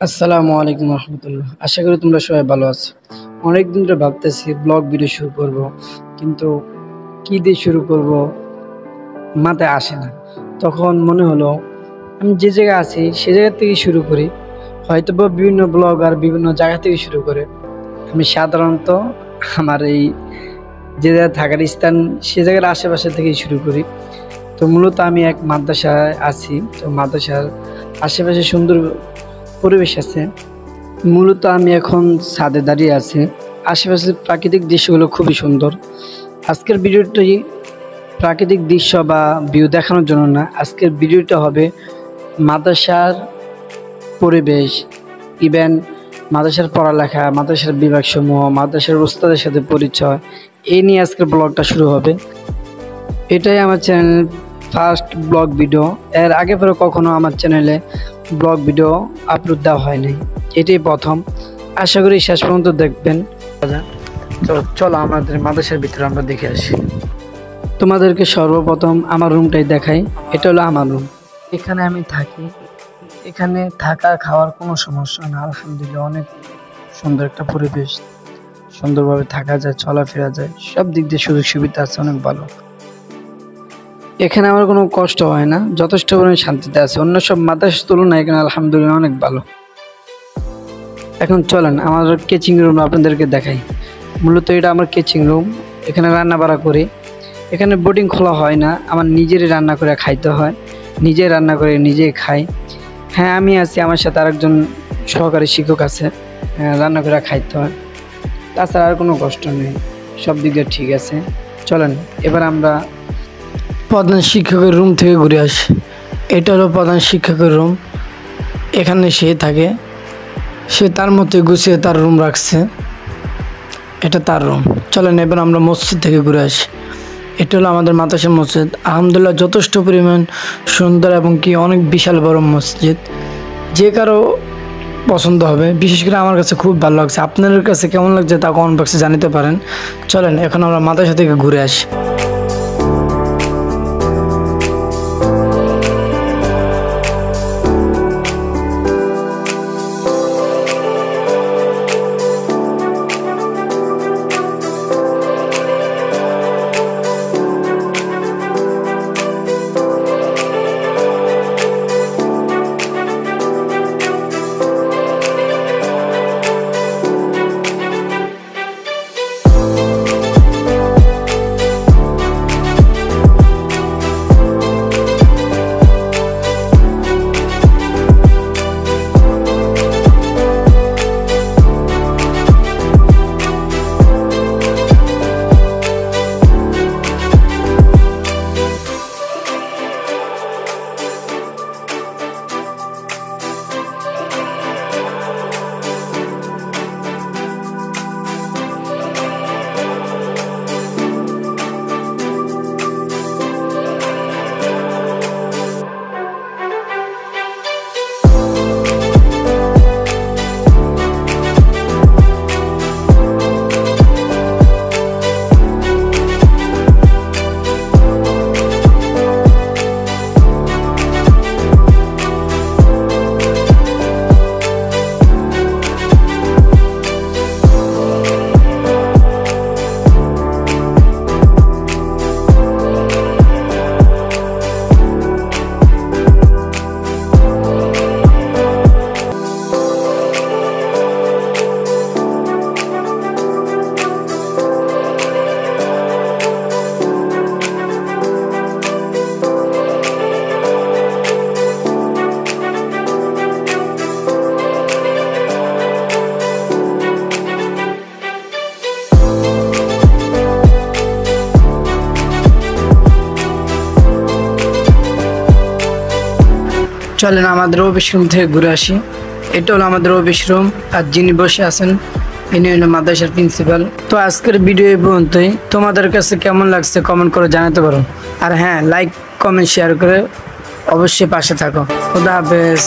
আসসালামু আলাইকুম রহমতুল্লাহ। আশা করি তোমরা সবাই ভালো আছো। অনেকদিন ধরে ভাবতেছি ব্লগ ভিডিও শুরু করব, কিন্তু কি দিয়ে শুরু করব মাথায় আসে না। তখন মনে হলো আমি যে জায়গায় আছি সে জায়গা থেকে শুরু করি, হয়তো বা বিভিন্ন ব্লগ আর বিভিন্ন জায়গা থেকে শুরু করে। আমি সাধারণত আমার এই যে জায়গায় থাকার স্থান সে জায়গার আশেপাশে থেকেই শুরু করি। তো মূলত আমি এক মাদ্রাসায় আছি। তো মাদ্রাসার আশেপাশে সুন্দর পরিবেশ আছে। মূলত আমি এখন ছাদে দাঁড়িয়ে আছি। আশেপাশের প্রাকৃতিক দৃশ্যগুলো খুবই সুন্দর। আজকের ভিডিওটি প্রাকৃতিক দৃশ্য বা ভিউ দেখানোর জন্য না, আজকের ভিডিওটা হবে মাদ্রাসার পরিবেশ, ইভেন মাদ্রাসার পড়ালেখা, মাদ্রাসার বিভাগসমূহ, মাদ্রাসার উস্তাদের সাথে পরিচয়, এই নিয়ে আজকের ব্লগটা শুরু হবে। এটাই আমার চ্যানেলের ফার্স্ট ব্লগ ভিডিও। এর আগে পরে কখনো আমার চ্যানেলে ব্লগ ভিডিও আপলোড দেওয়া হয়নি, এটাই প্রথম। আশা করি শেষ পর্যন্ত দেখবেন। তো চলো আমাদের মাদ্রাসার ভিতরে আমরা দেখে আসি। তোমাদেরকে সর্বপ্রথম আমার রুমটাই দেখাই। এটা হলো আমার রুম, এখানে আমি থাকি। এখানে থাকা খাওয়ার কোনো সমস্যা না, আলহামদুলিল্লাহ। অনেক সুন্দর একটা পরিবেশ, সুন্দরভাবে থাকা যায়, চলাফেরা যায়, সব দিক দিয়ে সুযোগ সুবিধা আছে, অনেক ভালো। এখানে আমার কোনো কষ্ট হয় না, যথেষ্ট পরিমাণে শান্তিতে আছে। অন্য সব মাদ্রাসার তুলনায় এখানে আলহামদুলিল্লাহ অনেক ভালো। এখন চলেন আমার কেচিং রুম আপনাদেরকে দেখাই। মূলত এটা আমার কেচিং রুম। এখানে রান্না বাড়া করি। এখানে বোর্ডিং খোলা হয় না, আমার নিজেরই রান্না করে খাইতে হয়। নিজে রান্না করে নিজেই খাই। হ্যাঁ, আমি আছি, আমার সাথে আরেকজন সহকারী শিক্ষক আছে, রান্না করে খাইতে হয়। তাছাড়া আর কোনো কষ্ট নেই, সব দিক দিয়ে ঠিক আছে। চলেন এবার আমরা প্রধান শিক্ষকের রুম থেকে ঘুরে আসি। এটা হলো প্রধান শিক্ষকের রুম। এখানে সে থাকে, সে তার মতোই গুছিয়ে তার রুম রাখছে। এটা তার রুম। চলেন এবার আমরা মসজিদ থেকে ঘুরে আসি। এটা হলো আমাদের মাদ্রাসা মসজিদ। আলহামদুলিল্লাহ যথেষ্ট পরিমাণ সুন্দর এবং কি অনেক বিশাল বড় মসজিদ। যে কারো পছন্দ হবে, বিশেষ করে আমার কাছে খুব ভালো লাগছে। আপনাদের কাছে কেমন লাগছে তা কমেন্ট বক্সে জানাতে পারেন। চলেন এখন আমরা মাদ্রাসা থেকে ঘুরে আসি। চলেন আমাদের অফিস রুম থেকে ঘুরে আসি। এটা হলো আমাদের অফিস রুম, আর যিনি বসে আছেন ইনি হলো মাদ্রাসার প্রিন্সিপাল। তো আজকের ভিডিও এই পর্যন্তই। তোমাদের কাছে কেমন লাগছে কমেন্ট করে জানাতে পারো। আর হ্যাঁ, লাইক কমেন্ট শেয়ার করে অবশ্যই পাশে থাকো। খোদা হাফেজ।